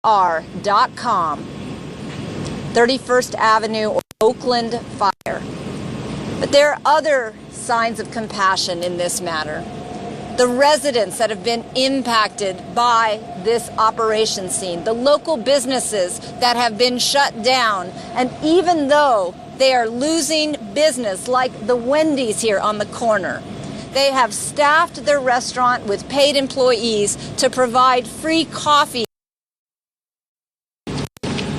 VAAR.com, 31st Avenue, Oakland Fire. But there are other signs of compassion in this matter. The residents that have been impacted by this operation scene, the local businesses that have been shut down, and even though they are losing business, like the Wendy's here on the corner, they have staffed their restaurant with paid employees to provide free coffee.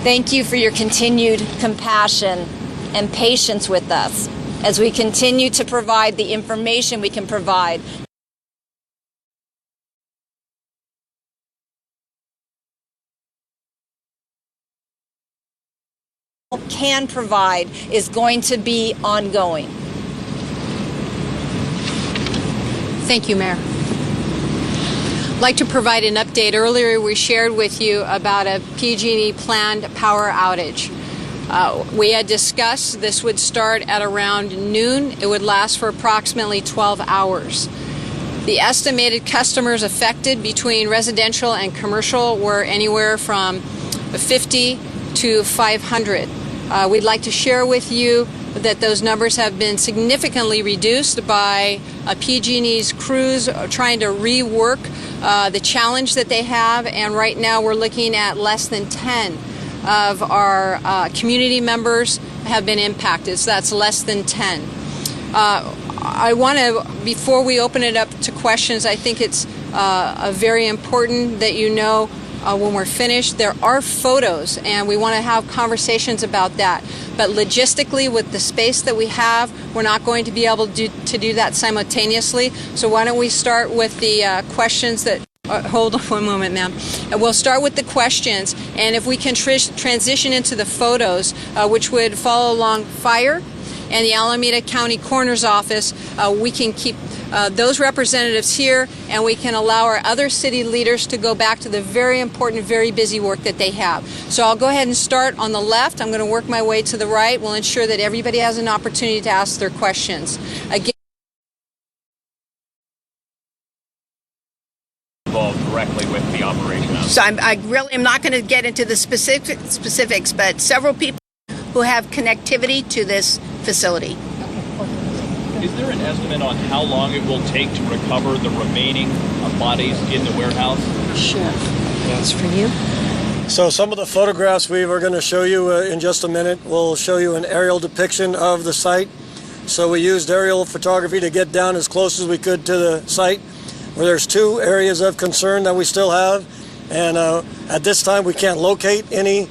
Thank you for your continued compassion and patience with us as we continue to provide the information we can provide. Can provide is going to be ongoing. Thank you, Mayor. I'd like to provide an update. Earlier we shared with you about a PG&E planned power outage. We had discussed this would start at around noon. It would last for approximately 12 hours. The estimated customers affected between residential and commercial were anywhere from 50 to 500. We'd like to share with you that those numbers have been significantly reduced by PG&E's crews trying to rework the challenge that they have, and right now we're looking at less than 10 of our community members have been impacted, so that's less than 10. I want to, before we open it up to questions, I think it's very important that you know when we're finished, there are photos, and we want to have conversations about that. But logistically, with the space that we have, we're not going to be able to do that simultaneously. So why don't we start with the questions that... hold on one moment, ma'am. We'll start with the questions, and if we can transition into the photos, which would follow along fire and the Alameda County Coroner's Office, we can keep those representatives here, and we can allow our other city leaders to go back to the very important, very busy work that they have. So I'll go ahead and start on the left. I'm going to work my way to the right. We'll ensure that everybody has an opportunity to ask their questions. Again, involved directly with the operation. So I really am not going to get into the specifics, but several people who have connectivity to this facility. Is there an estimate on how long it will take to recover the remaining bodies in the warehouse? sure. That's for you. So some of the photographs we were going to show you in just a minute will show you an aerial depiction of the site. So we used aerial photography to get down as close as we could to the site, where there's two areas of concern that we still have, and at this time we can't locate any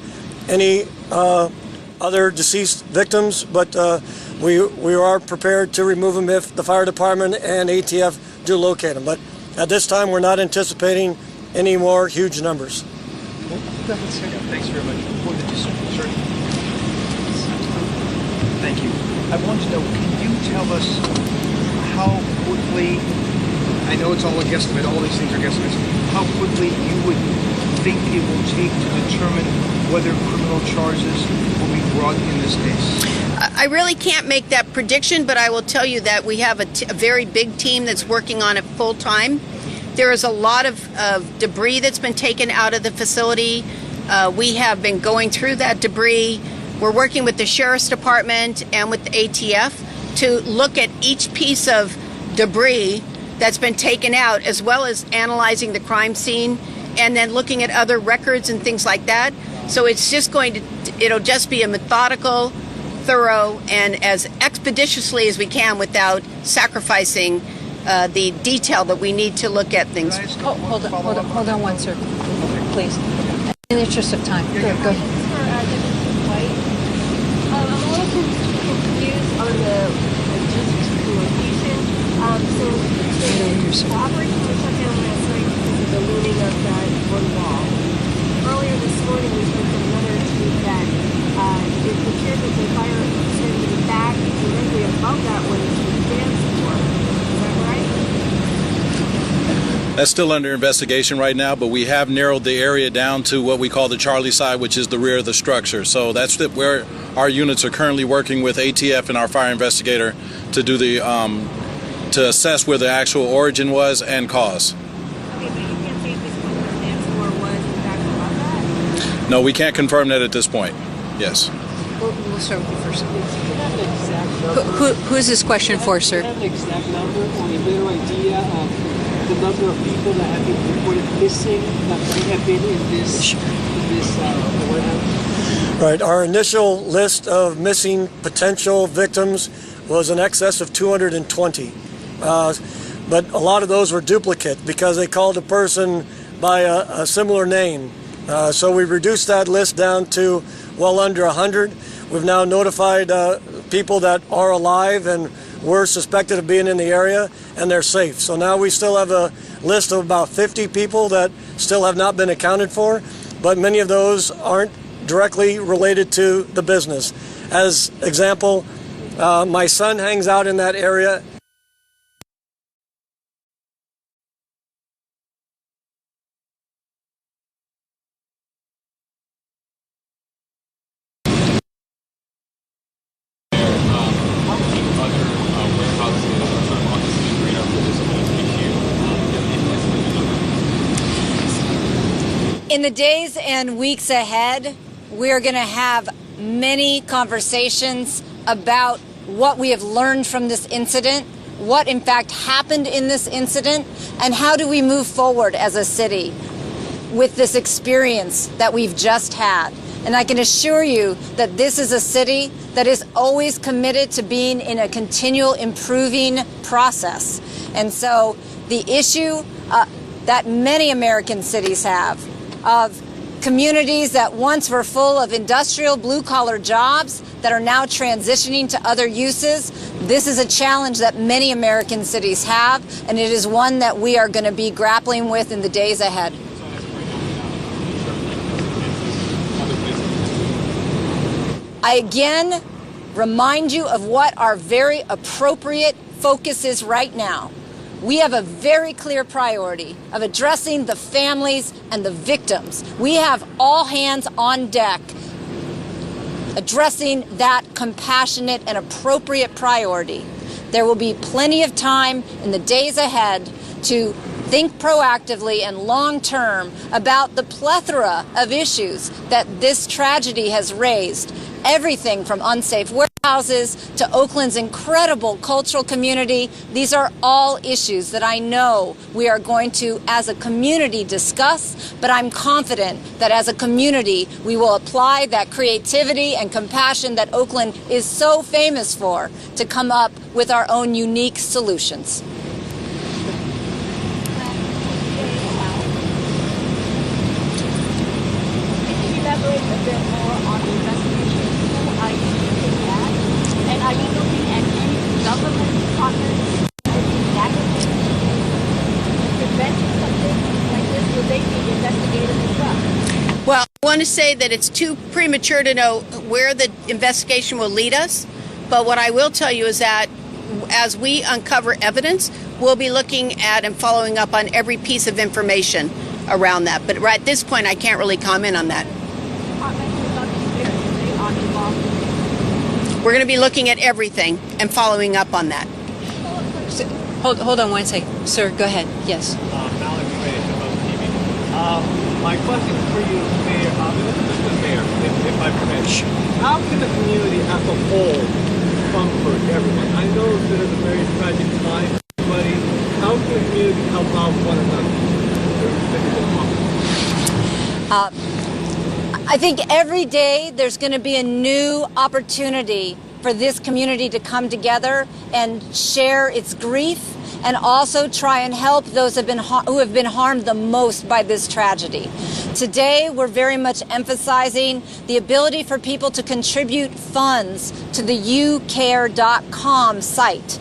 other deceased victims, but we are prepared to remove them if the fire department and ATF do locate them. But at this time we're not anticipating any more huge numbers. Go ahead, sir. Thanks very much. Sir. Thank you. I want to know, can you tell us how quickly, I know it's all a guesstimate, all these things are guesstimates, how quickly you would think it will take to determine whether criminal charges will be brought in this case? I really can't make that prediction, but I will tell you that we have a very big team that's working on it full time. There is a lot of debris that's been taken out of the facility. We have been going through that debris. We're working with the Sheriff's Department and with the ATF to look at each piece of debris that's been taken out, as well as analyzing the crime scene and then looking at other records and things like that. So it's just it'll just be a methodical, thorough, and as expeditiously as we can without sacrificing the detail that we need to look at things. Hold on one second, please. In the interest of time. Go ahead. I'm a little confused on the logistics of the location. So the operation was shut down last night because of the looming of that one wall. Earlier this morning we heard from another tweet that it appeared that the fire started to be back directly above that one is the dance floor. Is that right? That's still under investigation right now, but we have narrowed the area down to what we call the Charlie side, which is the rear of the structure. So that's where our units are currently working with ATF and our fire investigator to do the to assess where the actual origin was and cause. Okay, but you can't say if this dance floor was in fact above that? No, we can't confirm that at this point. Yes. We'll start with you first. Do you have an exact number? Who is this question for, sir? Do you have an exact number or a little idea of the number of people that have been reported missing that might have been in this warehouse? Right. Our initial list of missing potential victims was in excess of 220. But a lot of those were duplicate because they called a person by a similar name. So we reduced that list down to well under 100. We've now notified people that are alive and were suspected of being in the area, and they're safe. So now we still have a list of about 50 people that still have not been accounted for, but many of those aren't directly related to the business. As example, my son hangs out in that area. In the days and weeks ahead, we're going to have many conversations about what we have learned from this incident, what in fact happened in this incident, and how do we move forward as a city with this experience that we've just had. And I can assure you that this is a city that is always committed to being in a continual improving process. And so the issue that many American cities have of communities that once were full of industrial blue-collar jobs that are now transitioning to other uses, this is a challenge that many American cities have, and it is one that we are going to be grappling with in the days ahead. I again remind you of what our very appropriate focus is right now. We have a very clear priority of addressing the families and the victims. We have all hands on deck addressing that compassionate and appropriate priority. There will be plenty of time in the days ahead to think proactively and long-term about the plethora of issues that this tragedy has raised. Everything from unsafe warehouses to Oakland's incredible cultural community. These are all issues that I know we are going to, as a community, discuss, but I'm confident that as a community, we will apply that creativity and compassion that Oakland is so famous for to come up with our own unique solutions. Elaborate a bit more on the investigation. Who are you looking at? And are you looking at any government partners looking negative? Preventing something like this, will they be investigated as well? Well, I want to say that it's too premature to know where the investigation will lead us. But what I will tell you is that as we uncover evidence, we'll be looking at and following up on every piece of information around that. But right at this point, I can't really comment on that. We're going to be looking at everything and following up on that. Hold on one second. Sir, go ahead. Yes. My question for you, Mayor, Mr. Mayor, if I permit. How can the community as a whole comfort everyone? I know that it's a very tragic time, but how can the community help out one another? I think every day there's going to be a new opportunity for this community to come together and share its grief and also try and help those who have been harmed the most by this tragedy. Today, we're very much emphasizing the ability for people to contribute funds to the youcare.com site.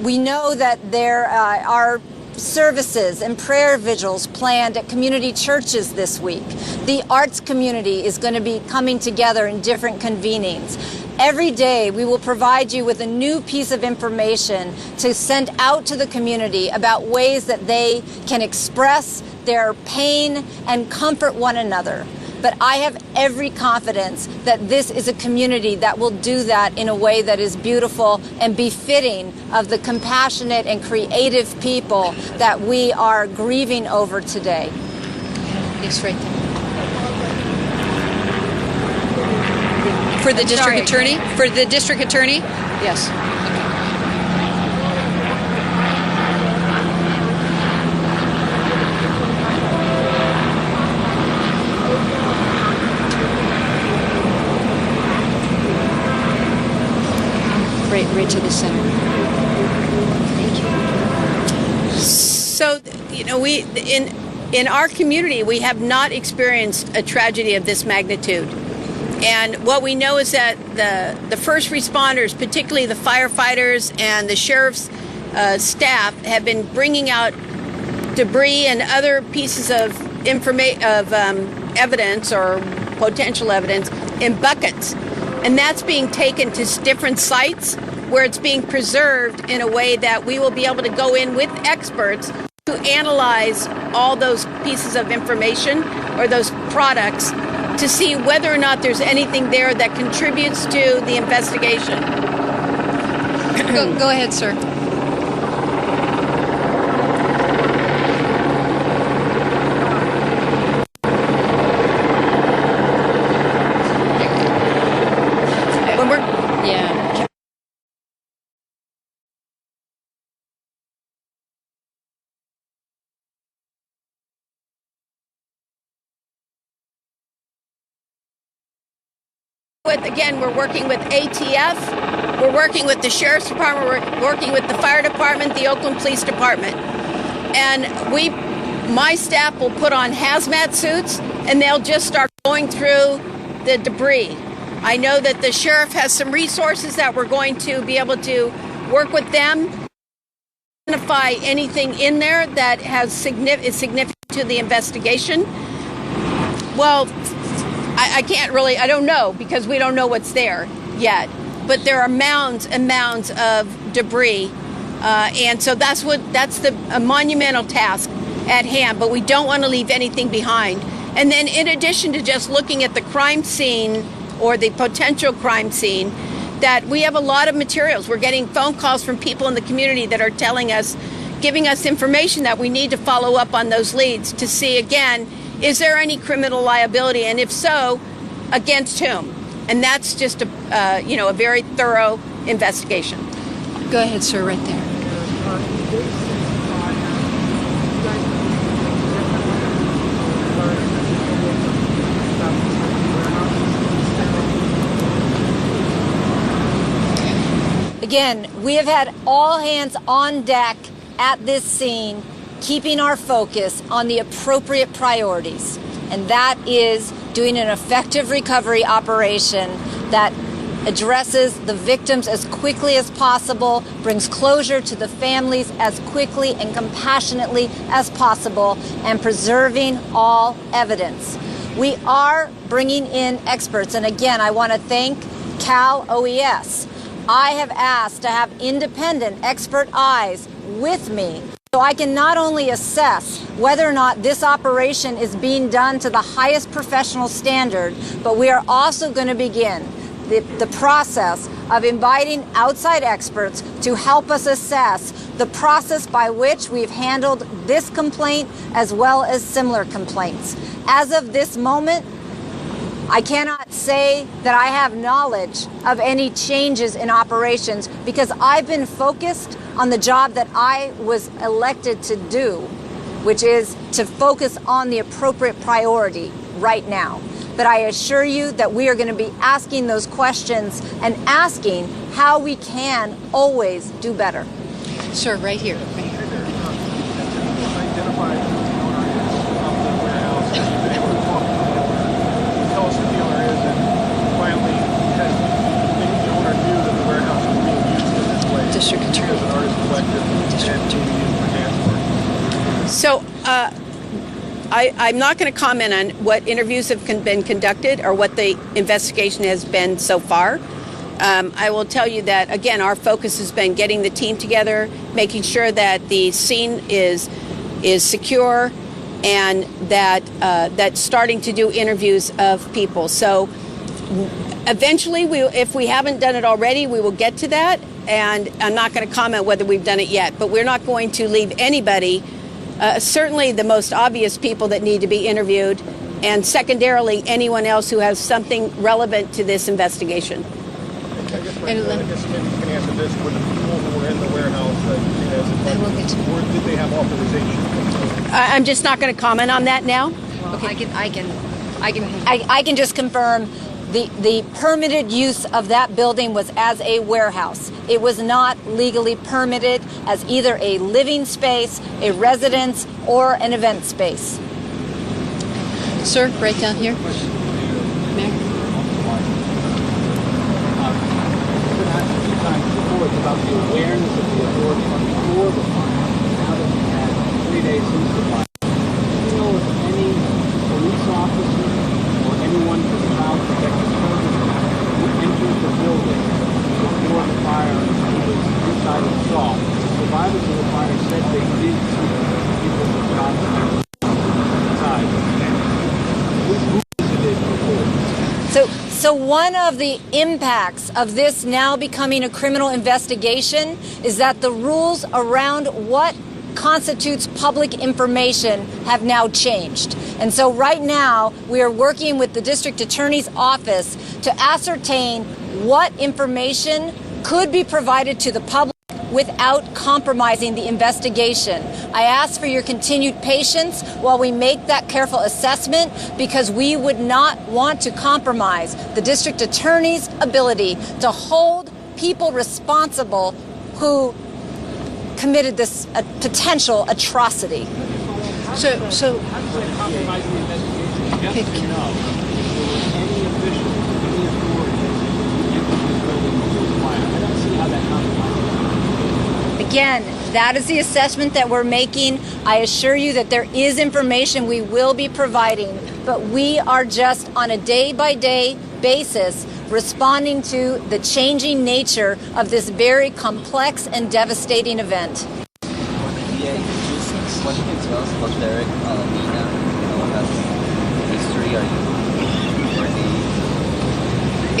We know that there are services and prayer vigils planned at community churches this week. The arts community is going to be coming together in different convenings. Every day we will provide you with a new piece of information to send out to the community about ways that they can express their pain and comfort one another. But I have every confidence that this is a community that will do that in a way that is beautiful and befitting of the compassionate and creative people that we are grieving over today. It's right there. For the district sorry. attorney? For the district attorney? Yes. Right to the center. So, you know, we in our community, we have not experienced a tragedy of this magnitude. And what we know is that the first responders, particularly the firefighters and the sheriff's staff, have been bringing out debris and other pieces of evidence or potential evidence in buckets. And that's being taken to different sites where it's being preserved in a way that we will be able to go in with experts to analyze all those pieces of information or those products to see whether or not there's anything there that contributes to the investigation. Go ahead, sir. When we're Yeah. we're working with ATF, we're working with the Sheriff's Department, we're working with the Fire Department, the Oakland Police Department. And my staff will put on hazmat suits and they'll just start going through the debris. I know that the sheriff has some resources that we're going to be able to work with them, identify anything in there that is significant to the investigation. Well, I can't really, I don't know, because we don't know what's there yet. But there are mounds and mounds of debris. And so that's a monumental task at hand, but we don't want to leave anything behind. And then in addition to just looking at the crime scene or the potential crime scene, that we have a lot of materials. We're getting phone calls from people in the community that are telling us, giving us information that we need to follow up on those leads to see, again, is there any criminal liability? And if so, against whom? And that's just a very thorough investigation. Go ahead, sir, right there. Again, we have had all hands on deck at this scene, keeping our focus on the appropriate priorities. And that is doing an effective recovery operation that addresses the victims as quickly as possible, brings closure to the families as quickly and compassionately as possible, and preserving all evidence. We are bringing in experts. And again, I want to thank Cal OES. I have asked to have independent expert eyes with me so I can not only assess whether or not this operation is being done to the highest professional standard, but we are also going to begin the process of inviting outside experts to help us assess the process by which we've handled this complaint as well as similar complaints. As of this moment, I cannot say that I have knowledge of any changes in operations because I've been focused on the job that I was elected to do, which is to focus on the appropriate priority right now. But I assure you that we are going to be asking those questions and asking how we can always do better. Sir, right here. Right here. Identify who the owner is of the warehouse. Been able to talk to the owner. Tell us who the owner is, and finally, has the owner knew that the warehouse was being used in this way? District Attorney. As an artist collective and being used for dance work. So I'm not going to comment on what interviews have been conducted or what the investigation has been so far. I will tell you that, again, our focus has been getting the team together, making sure that the scene is secure, and that starting to do interviews of people. So eventually, if we haven't done it already, we will get to that. And I'm not going to comment whether we've done it yet, but we're not going to leave anybody, certainly the most obvious people that need to be interviewed, and secondarily, anyone else who has something relevant to this investigation. I guess maybe you can answer this. Were the people who were in the warehouse or did they have authorization? I'm just not going to comment on that now. Okay. I can just confirm the permitted use of that building was as a warehouse. It was not legally permitted as either a living space, a residence, or an event space. Sir, right down here. It's about the awareness of the authority before the fire. Now that we've had 3 days since the fire, do you know if any police officer or anyone from the Child Protective Services who entered the building before the fire and he was inside and saw? The survivors of the fire said they did see people with Child Protective inside. Who visited before? So one of the impacts of this now becoming a criminal investigation is that the rules around what constitutes public information have now changed. And so right now we are working with the district attorney's office to ascertain what information could be provided to the public without compromising the investigation. I ask for your continued patience while we make that careful assessment, because we would not want to compromise the district attorney's ability to hold people responsible who committed this potential atrocity. So Compromising the investigation, yes or no? If there were any officials, any authorities who entered this building before the fire, I don't see how that compromises. Again, that is the assessment that we're making. I assure you that there is information we will be providing, but we are just on a day-by-day basis responding to the changing nature of this very complex and devastating event. V.A.A. what can you tell us about Derek Alameda? What has history? Are you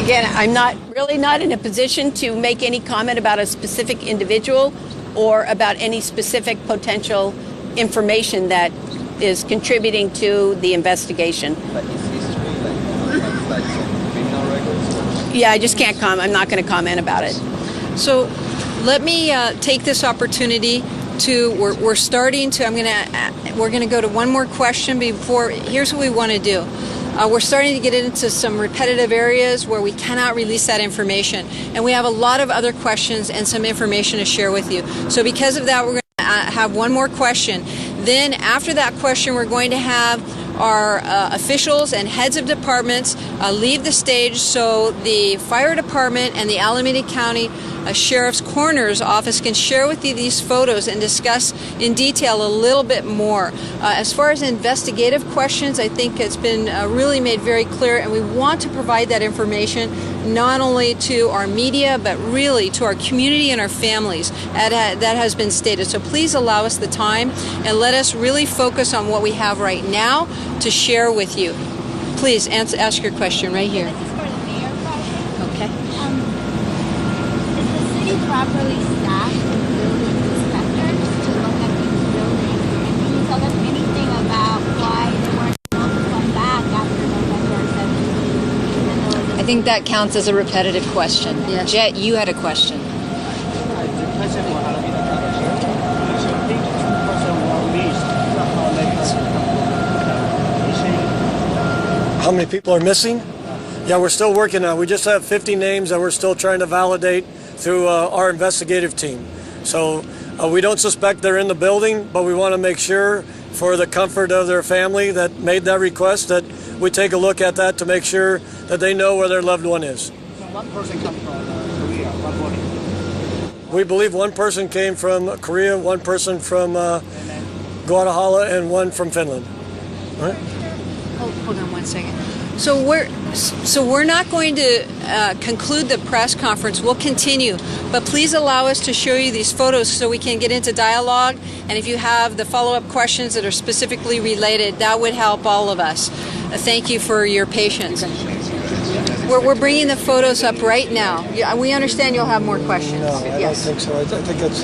Again, I'm not in a position to make any comment about a specific individual or about any specific potential information that is contributing to the investigation. But is history like some criminal records? Yeah, I just can't comment. I'm not going to comment about it. So let me take this opportunity to, we're starting to, we're going to go to one more question before, here's what we want to do. We're starting to get into some repetitive areas where we cannot release that information. And we have a lot of other questions and some information to share with you. So because of that, we're going to have one more question. Then after that question, we're going to have our officials and heads of departments leave the stage so the fire department and the Alameda County Sheriff's Coroner's Office can share with you these photos and discuss in detail a little bit more. As far as investigative questions, I think it's been really made very clear, and we want to provide that information not only to our media, but really to our community and our families. That has been stated. So please allow us the time and let us really focus on what we have right now to share with you. Please ask your question right here. This is for the mayor question. Okay. Is the city properly staffed with building inspectors to look at these buildings? And can you tell us anything about why they weren't able to come back after November 17th? I think that counts as a repetitive question. Yes. Jet, you had a question. How many people are missing? Yeah, we're still working on it. We just have 50 names that we're still trying to validate through our investigative team. So we don't suspect they're in the building, but we want to make sure, for the comfort of their family that made that request, that we take a look at that to make sure that they know where their loved one is. One person comes from Korea, one body. We believe one person came from Korea, one person from Guatemala, and one from Finland. All right? Hold on one second. So we're not going to conclude the press conference. We'll continue, but please allow us to show you these photos so we can get into dialogue. And if you have the follow-up questions that are specifically related, that would help all of us. Thank you for your patience. We're bringing the photos up right now. We understand you'll have more questions. No, I yes. don't think so. I think it's